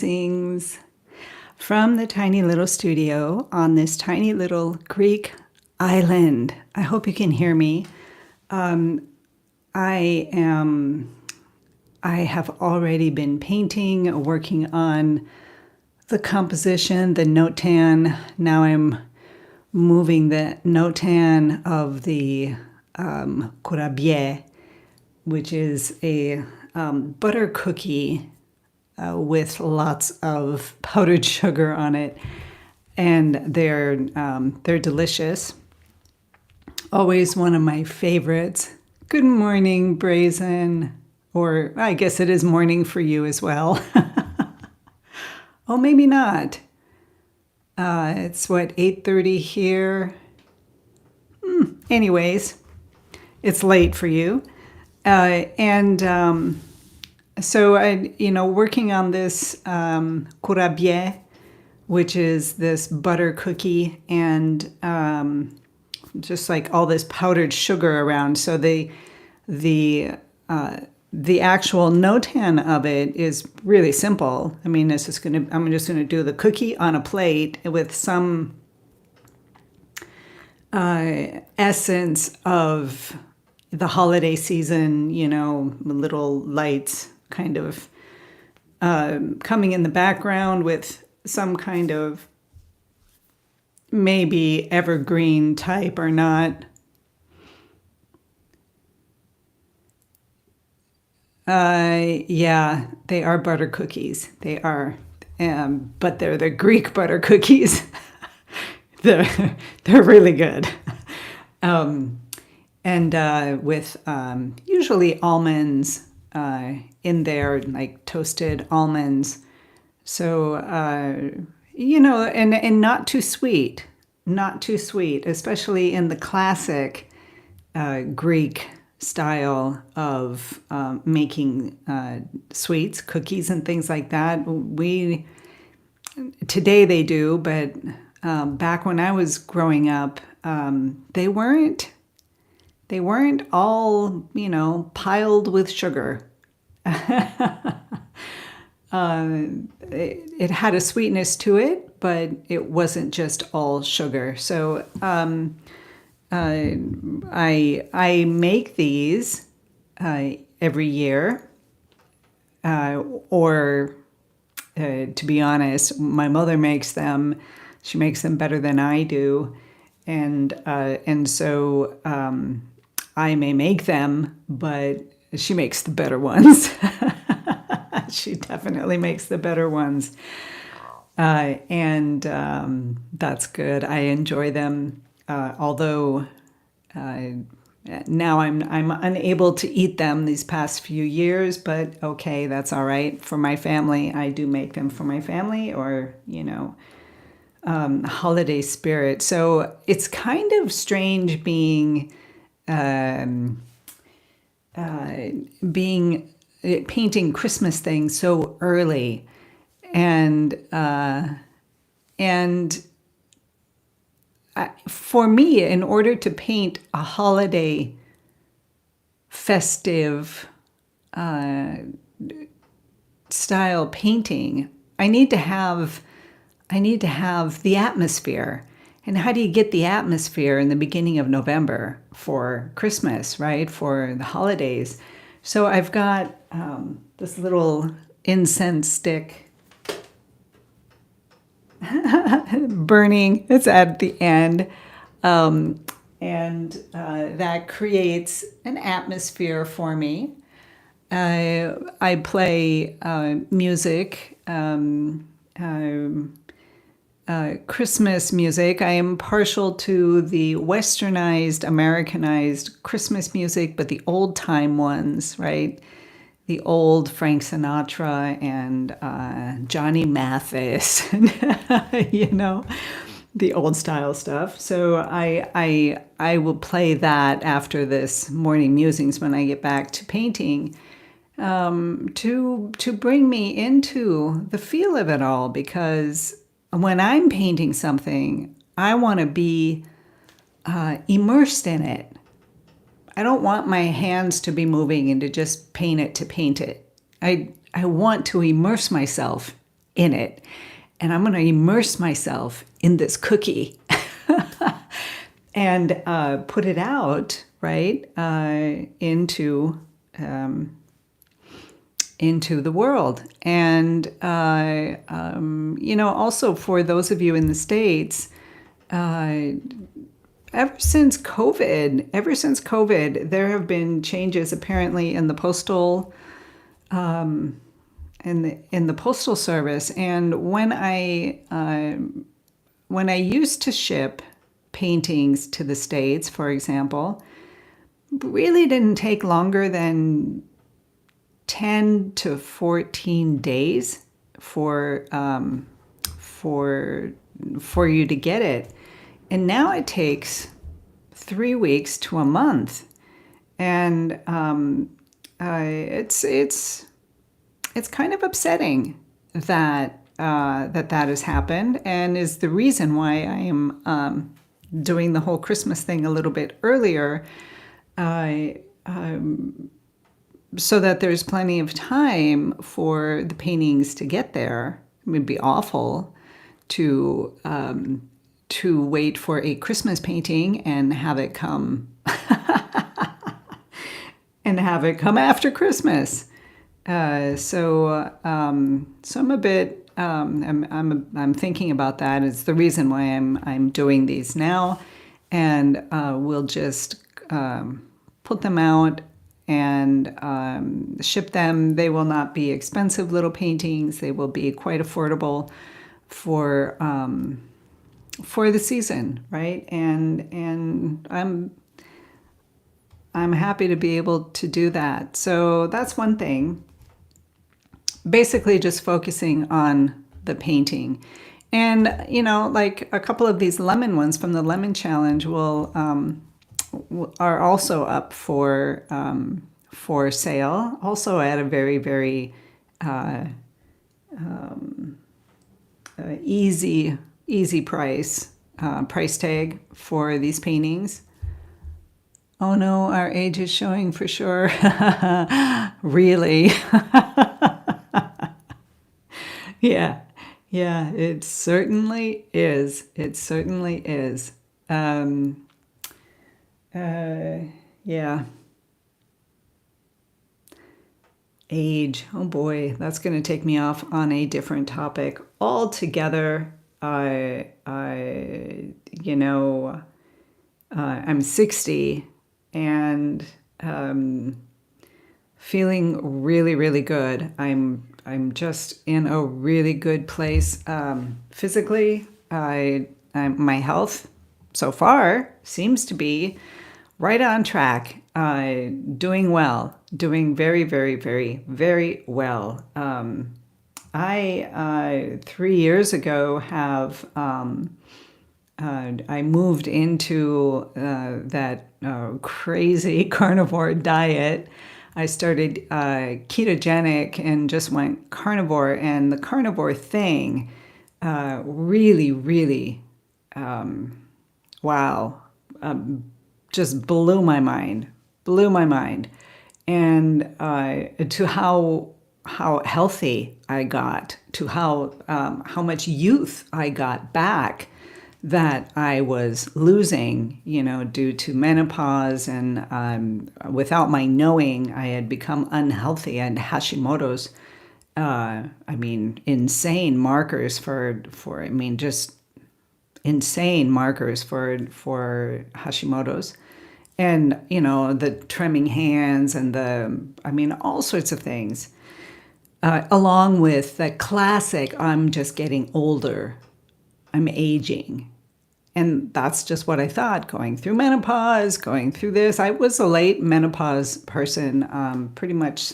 Musings from the tiny little studio on this tiny little Greek island. I hope you can hear me. I have already been painting, working on the composition, the notan. Now I'm moving the notan of the cultivate, which is a butter cookie with lots of powdered sugar on it, and they're delicious. Always one of my favorites. Good morning, Brazen, or I guess it is morning for you as well. Oh, maybe not. It's what, 8:30 here. Anyways, it's late for you, So working on this cultivate, which is this butter cookie, and just like all this powdered sugar around. So the actual notan of it is really simple. I mean, I'm just gonna do the cookie on a plate with some essence of the holiday season, little lights kind of coming in the background with some kind of maybe evergreen type or not. Yeah, they are butter cookies. They are, but they're the Greek butter cookies. they're really good. With usually almonds in there, like toasted almonds. So, and not too sweet, especially in the classic Greek style of making sweets, cookies, and things like that. Today they do, but back when I was growing up, they weren't all, piled with sugar. It had a sweetness to it, but it wasn't just all sugar. So I make these every year, or to be honest, my mother makes them. She makes them better than I do, and so I may make them, but she makes the better ones. She definitely makes the better ones. That's good. I enjoy them. Although now I'm unable to eat them these past few years, but okay, that's all right. For my family, I do make them for my family, or, holiday spirit. So it's kind of strange painting Christmas things so early, and for me, in order to paint a holiday festive style painting, I need to have the atmosphere. And how do you get the atmosphere in the beginning of November for Christmas, right? For the holidays. So I've got this little incense stick burning. It's at the end. That creates an atmosphere for me. I play music, Christmas music. I am partial to the westernized, Americanized Christmas music, but the old time ones, right? The old Frank Sinatra and Johnny Mathis, the old style stuff. So I will play that after this morning musings when I get back to painting, to bring me into the feel of it all, because when I'm painting something, I want to be immersed in it. I don't want my hands to be moving and to just paint it to paint it. I want to immerse myself in it. And I'm going to immerse myself in this cookie and put it out, right, into the world. And, also for those of you in the States, ever since COVID, there have been changes apparently in the postal in the postal service. And when I used to ship paintings to the States, for example, really didn't take longer than 10 to 14 days for you to get it. And now it takes 3 weeks to a month. And it's kind of upsetting that that has happened, and is the reason why I am doing the whole Christmas thing a little bit earlier, so that there's plenty of time for the paintings to get there. It would be awful to wait for a Christmas painting and have it come after Christmas. So I'm a bit. I'm thinking about that. It's the reason why I'm doing these now, and we'll just put them out and ship them. They will not be expensive little paintings. They will be quite affordable for the season, right? And I'm happy to be able to do that. So that's one thing. Basically just focusing on the painting. And, like a couple of these lemon ones from the Lemon Challenge are also up for sale, also at a very, very easy price tag for these paintings. Oh no, our age is showing for sure. Really? Yeah, it certainly is. It certainly is. Yeah. Age. Oh boy, that's going to take me off on a different topic altogether. I'm 60 and feeling really, really good. I'm just in a really good place physically. My health so far seems to be right on track. Doing well, doing very, very, very, very well. I 3 years ago have I moved into that crazy carnivore diet. I started ketogenic and just went carnivore, and the carnivore thing really, really, wow, just blew my mind, and to how healthy I got, to how much youth I got back that I was losing, due to menopause, and without my knowing, I had become unhealthy and Hashimoto's. Insane markers just insane markers for Hashimoto's, and the trembling hands and all sorts of things, along with the classic, I'm just getting older, I'm aging. And that's just what I thought, going through menopause, going through this. I was a late menopause person, pretty much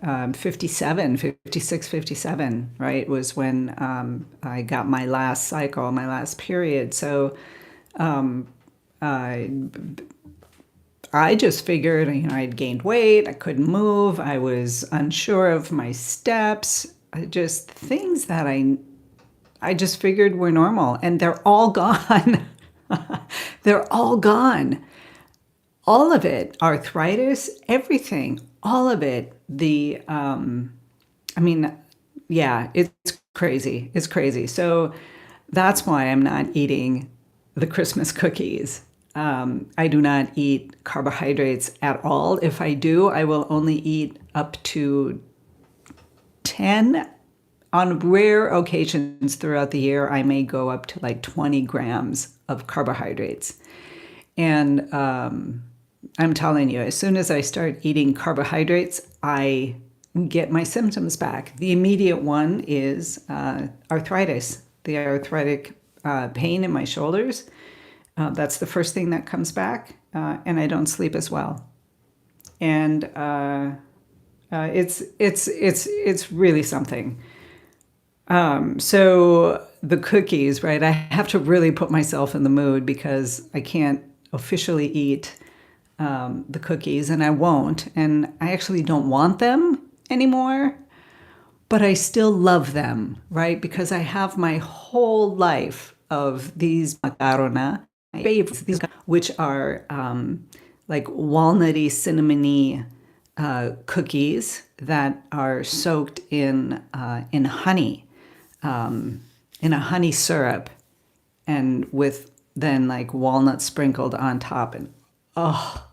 56, 57, right, was when I got my last cycle, my last period. So I just figured, I'd gained weight, I couldn't move, I was unsure of my steps, just things that I just figured were normal, and they're all gone. They're all gone. All of it, arthritis, everything, all of it. yeah, it's crazy. It's crazy. So that's why I'm not eating the Christmas cookies. I do not eat carbohydrates at all. If I do, I will only eat up to 10. On rare occasions throughout the year, I may go up to like 20 grams of carbohydrates. And I'm telling you, as soon as I start eating carbohydrates, I get my symptoms back. The immediate one is arthritis, the arthritic pain in my shoulders. That's the first thing that comes back, and I don't sleep as well. And it's really something. So the cookies, right? I have to really put myself in the mood because I can't officially eat the cookies, and I won't. And I actually don't want them anymore, but I still love them, right? Because I have my whole life of these macarona, my favorites, these, which are like walnutty, cinnamony cookies that are soaked in honey, in a honey syrup, and with then like walnuts sprinkled on top. And oh,